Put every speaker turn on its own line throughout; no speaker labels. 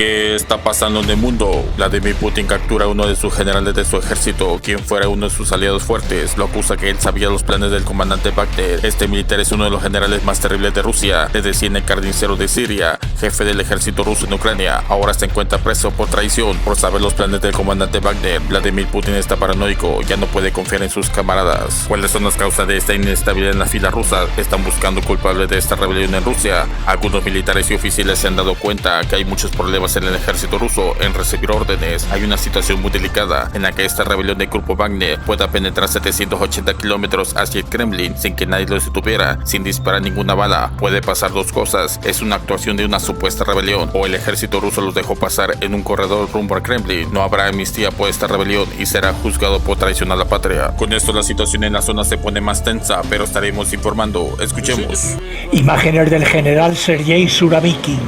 ¿Qué está pasando en el mundo? Vladimir Putin captura a uno de sus generales de su ejército, quien fuera uno de sus aliados fuertes. Lo acusa que él sabía los planes del comandante Wagner. Este militar es uno de los generales más terribles de Rusia. Le decían el carnicero de Siria, jefe del ejército ruso en Ucrania. Ahora se encuentra preso por traición. Por saber los planes del comandante Wagner, Vladimir Putin está paranoico. Ya no puede confiar en sus camaradas. ¿Cuáles son las causas de esta inestabilidad en la fila rusa? Están buscando culpables de esta rebelión en Rusia. Algunos militares y oficiales se han dado cuenta que hay muchos problemas en el ejército ruso en recibir órdenes. Hay una situación muy delicada en la que esta rebelión del grupo Wagner pueda penetrar 780 kilómetros hacia el Kremlin sin que nadie los detuviera, sin disparar ninguna bala. Puede pasar dos cosas: es una actuación de una supuesta rebelión, o el ejército ruso los dejó pasar en un corredor rumbo al Kremlin. No habrá amnistía por esta rebelión y será juzgado por traición a la patria. Con esto la situación en la zona se pone más tensa, pero estaremos informando. Escuchemos.
Imágenes del general Sergei Surovikin,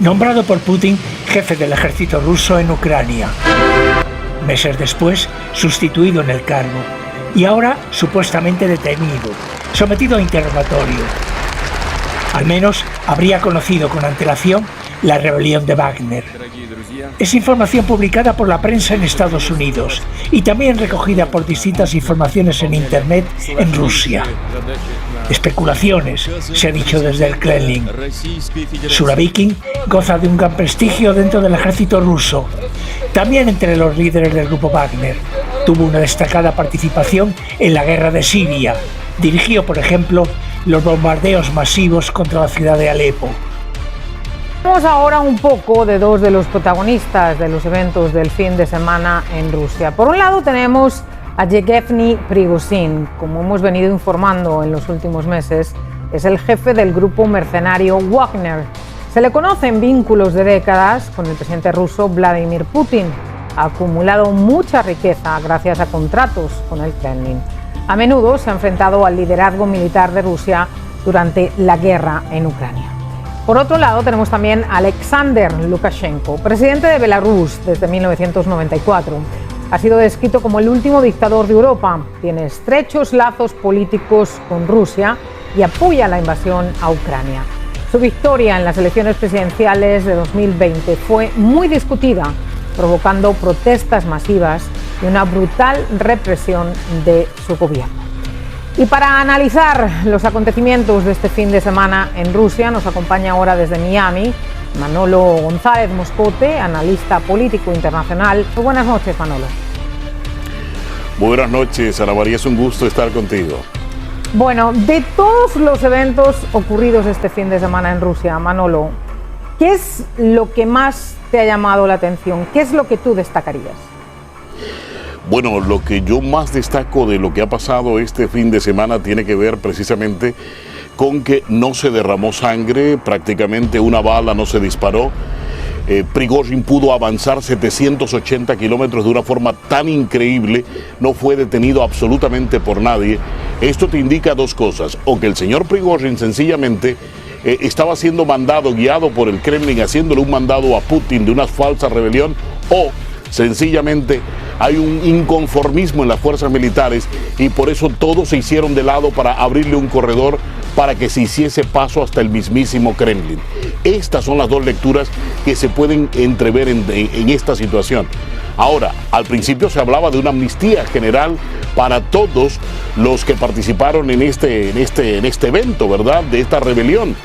nombrado por Putin jefe del ejército ruso en Ucrania. Meses después, sustituido en el cargo y ahora supuestamente detenido, sometido a interrogatorio. Al menos habría conocido con antelación la rebelión de Wagner. Es información publicada por la prensa en Estados Unidos y también recogida por distintas informaciones en Internet en Rusia. Especulaciones, se ha dicho desde el Kremlin. Surovikin goza de un gran prestigio dentro del ejército ruso, también entre los líderes del grupo Wagner. Tuvo una destacada participación en la guerra de Siria. Dirigió, por ejemplo, los bombardeos masivos contra la ciudad de Alepo.
Vamos ahora un poco de dos de los protagonistas de los eventos del fin de semana en Rusia. Por un lado tenemos a Yevgeny Prigozhin. Como hemos venido informando en los últimos meses, es el jefe del grupo mercenario Wagner. Se le conocen vínculos de décadas con el presidente ruso Vladimir Putin. Ha acumulado mucha riqueza gracias a contratos con el Kremlin. A menudo se ha enfrentado al liderazgo militar de Rusia durante la guerra en Ucrania. Por otro lado, tenemos también a Alexander Lukashenko, presidente de Belarus desde 1994. Ha sido descrito como el último dictador de Europa. Tiene estrechos lazos políticos con Rusia y apoya la invasión a Ucrania. Su victoria en las elecciones presidenciales de 2020 fue muy discutida, provocando protestas masivas y una brutal represión de su gobierno. Y para analizar los acontecimientos de este fin de semana en Rusia, nos acompaña ahora desde Miami Manolo González Moscote, analista político internacional. Muy buenas noches, Manolo.
Muy buenas noches, Ana María, es un gusto estar contigo.
Bueno, de todos los eventos ocurridos este fin de semana en Rusia, Manolo, ¿qué es lo que más te ha llamado la atención? ¿Qué es lo que tú destacarías?
Bueno, lo que yo más destaco de lo que ha pasado este fin de semana tiene que ver precisamente con que no se derramó sangre, prácticamente una bala no se disparó. Prigozhin pudo avanzar 780 kilómetros de una forma tan increíble, no fue detenido absolutamente por nadie. Esto te indica dos cosas: o que el señor Prigozhin sencillamente estaba siendo mandado, guiado por el Kremlin, haciéndole un mandado a Putin de una falsa rebelión, o sencillamente hay un inconformismo en las fuerzas militares y por eso todos se hicieron de lado para abrirle un corredor para que se hiciese paso hasta el mismísimo Kremlin. Estas son las dos lecturas que se pueden entrever en esta situación. Ahora, al principio se hablaba de una amnistía general para todos los que participaron en este evento, ¿verdad?, de esta rebelión.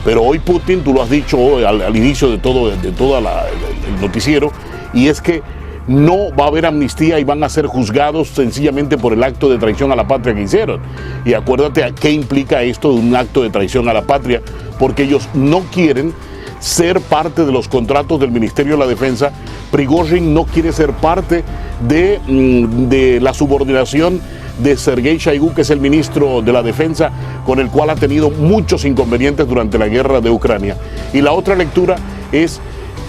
Pero hoy Putin, tú lo has dicho al inicio de todo el noticiero, y es que no va a haber amnistía y van a ser juzgados sencillamente por el acto de traición a la patria que hicieron. Y acuérdate a qué implica esto de un acto de traición a la patria, porque ellos no quieren ser parte de los contratos del Ministerio de la Defensa. Prigozhin no quiere ser parte de la subordinación de Sergei Shoigu, que es el ministro de la Defensa, con el cual ha tenido muchos inconvenientes durante la guerra de Ucrania. Y la otra lectura es: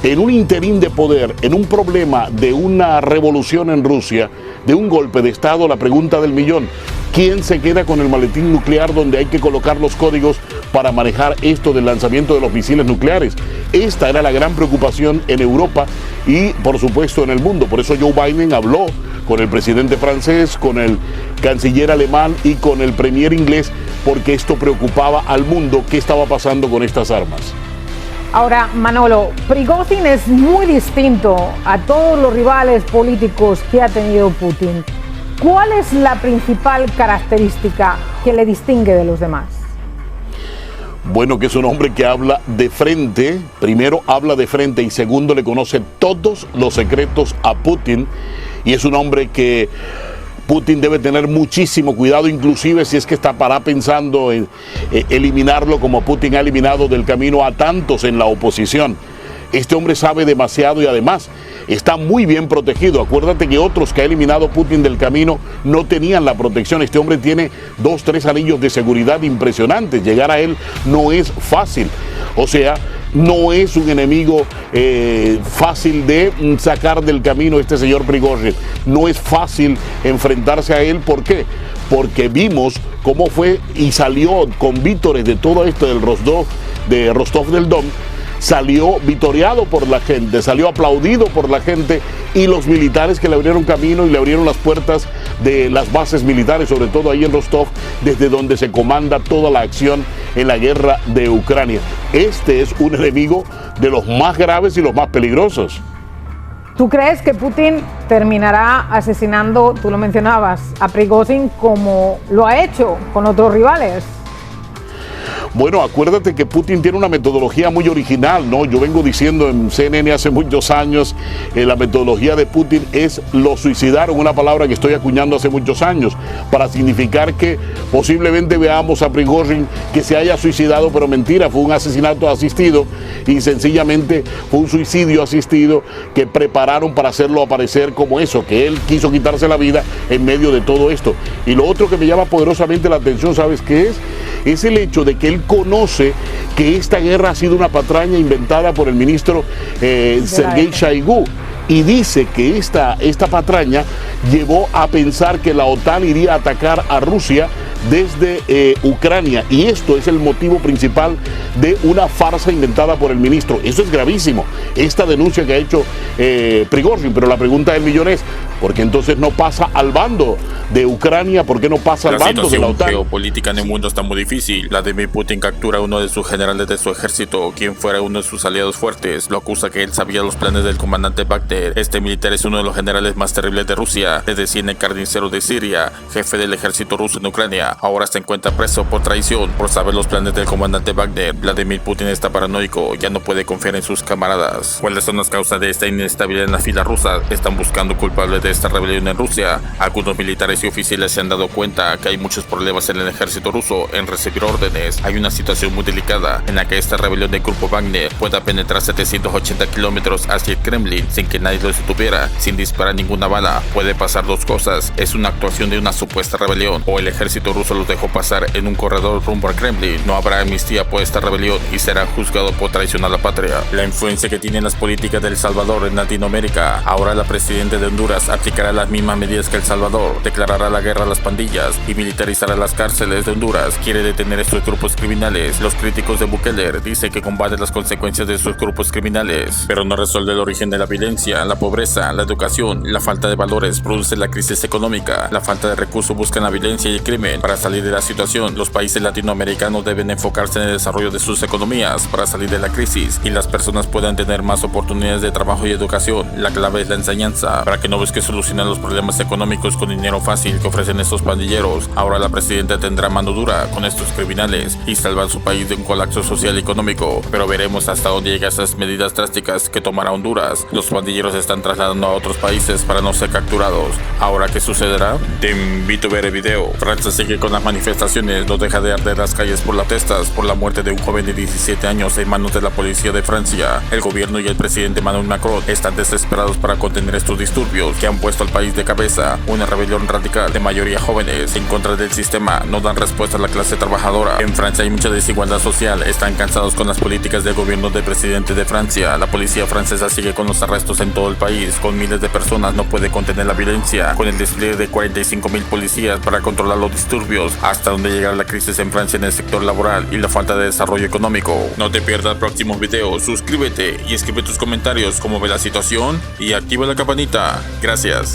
en un interín de poder, en un problema de una revolución en Rusia, de un golpe de Estado, la pregunta del millón: ¿quién se queda con el maletín nuclear donde hay que colocar los códigos para manejar esto del lanzamiento de los misiles nucleares? Esta era la gran preocupación en Europa y, por supuesto, en el mundo. Por eso Joe Biden habló con el presidente francés, con el canciller alemán y con el premier inglés, porque esto preocupaba al mundo. ¿Qué estaba pasando con estas armas?
Ahora, Manolo, Prigozhin es muy distinto a todos los rivales políticos que ha tenido Putin. ¿Cuál es la principal característica que le distingue de los demás?
Bueno, que es un hombre que habla de frente, primero habla de frente y segundo le conoce todos los secretos a Putin, y es un hombre que Putin debe tener muchísimo cuidado, inclusive si es que estará pensando en eliminarlo, como Putin ha eliminado del camino a tantos en la oposición. Este hombre sabe demasiado y además está muy bien protegido. Acuérdate que otros que ha eliminado Putin del camino no tenían la protección. Este hombre tiene 2, 3 anillos de seguridad impresionantes. Llegar a él no es fácil. O sea, no es un enemigo fácil de sacar del camino este señor Prigozhin. No es fácil enfrentarse a él. ¿Por qué? Porque vimos cómo fue y salió con vítores de todo esto de Rostov del Don. Salió vitoreado por la gente, salió aplaudido por la gente y los militares que le abrieron camino y le abrieron las puertas de las bases militares, sobre todo ahí en Rostov, desde donde se comanda toda la acción en la guerra de Ucrania. Este es un enemigo de los más graves y los más peligrosos.
¿Tú crees que Putin terminará asesinando, tú lo mencionabas, a Prigozhin como lo ha hecho con otros rivales?
Bueno, acuérdate que Putin tiene una metodología muy original, ¿no? Yo vengo diciendo en CNN hace muchos años, la metodología de Putin es lo suicidaron, una palabra que estoy acuñando hace muchos años, para significar que posiblemente veamos a Prigozhin que se haya suicidado, pero mentira, fue un asesinato asistido y sencillamente fue un suicidio asistido que prepararon para hacerlo aparecer como eso, que él quiso quitarse la vida en medio de todo esto. Y lo otro que me llama poderosamente la atención, ¿sabes qué es? Es el hecho de que él conoce que esta guerra ha sido una patraña inventada por el ministro Sergei Shoigu, y dice que esta patraña llevó a pensar que la OTAN iría a atacar a Rusia desde Ucrania, y esto es el motivo principal de una farsa inventada por el ministro. Eso es gravísimo, esta denuncia que ha hecho Prigozhin, pero la pregunta del millón es, ¿por qué entonces no pasa al bando de Ucrania? ¿Por qué no pasa al bando de la OTAN?
La situación geopolítica en el mundo está muy difícil. Vladimir Putin captura a uno de sus generales de su ejército, quien fuera uno de sus aliados fuertes. Lo acusa que él sabía los planes del comandante Bagder. Este militar es uno de los generales más terribles de Rusia. Le decían el carnicero de Siria, jefe del ejército ruso en Ucrania. Ahora se encuentra preso por traición, por saber los planes del comandante Bagder. Vladimir Putin está paranoico, ya no puede confiar en sus camaradas. ¿Cuáles son las causas de esta inestabilidad en la fila rusa? Están buscando culpables de esta rebelión en Rusia. Algunos militares y oficiales se han dado cuenta que hay muchos problemas en el ejército ruso en recibir órdenes. Hay una situación muy delicada en la que esta rebelión del grupo Wagner pueda penetrar 780 kilómetros hacia el Kremlin sin que nadie lo detuviera, sin disparar ninguna bala. Puede pasar dos cosas: es una actuación de una supuesta rebelión, o el ejército ruso los dejó pasar en un corredor rumbo al Kremlin. No habrá amnistía por esta rebelión y será juzgado por traicionar a la patria. La influencia que tienen las políticas de El Salvador en Latinoamérica. Ahora la presidenta de Honduras aplicará las mismas medidas que El Salvador, declarará la guerra a las pandillas y militarizará las cárceles de Honduras. Quiere detener estos grupos criminales. Los críticos de Bukele dicen que combate las consecuencias de esos grupos criminales, pero no resuelve el origen de la violencia, la pobreza, la educación, la falta de valores produce la crisis económica. La falta de recursos busca la violencia y el crimen. Para salir de la situación, los países latinoamericanos deben enfocarse en el desarrollo de sus economías para salir de la crisis y las personas puedan tener más oportunidades de trabajo y educación. La clave es la enseñanza, para que no busque solucionar los problemas económicos con dinero fácil que ofrecen estos pandilleros. Ahora la presidenta tendrá mano dura con estos criminales y salvar su país de un colapso social y económico, pero veremos hasta dónde llegan esas medidas drásticas que tomará Honduras. Los pandilleros se están trasladando a otros países para no ser capturados. ¿Ahora qué sucederá? Te invito a ver el video. Francia sigue con las manifestaciones, no deja de arder las calles por las protestas por la muerte de un joven de 17 años en manos de la policía de Francia. El gobierno y el presidente Emmanuel Macron están desesperados para contener estos disturbios que han puesto al país de cabeza. Una rebelión radical de mayoría jóvenes en contra del sistema, no dan respuesta a la clase trabajadora. En Francia hay mucha desigualdad social, están cansados con las políticas del gobierno del presidente de Francia. La policía francesa sigue con los arrestos en todo el país, con miles de personas no puede contener la violencia, con el despliegue de 45,000 policías para controlar los disturbios, hasta donde llegará la crisis en Francia en el sector laboral y la falta de desarrollo económico. No te pierdas el próximo video, suscríbete y escribe tus comentarios cómo ve la situación y activa la campanita. Gracias.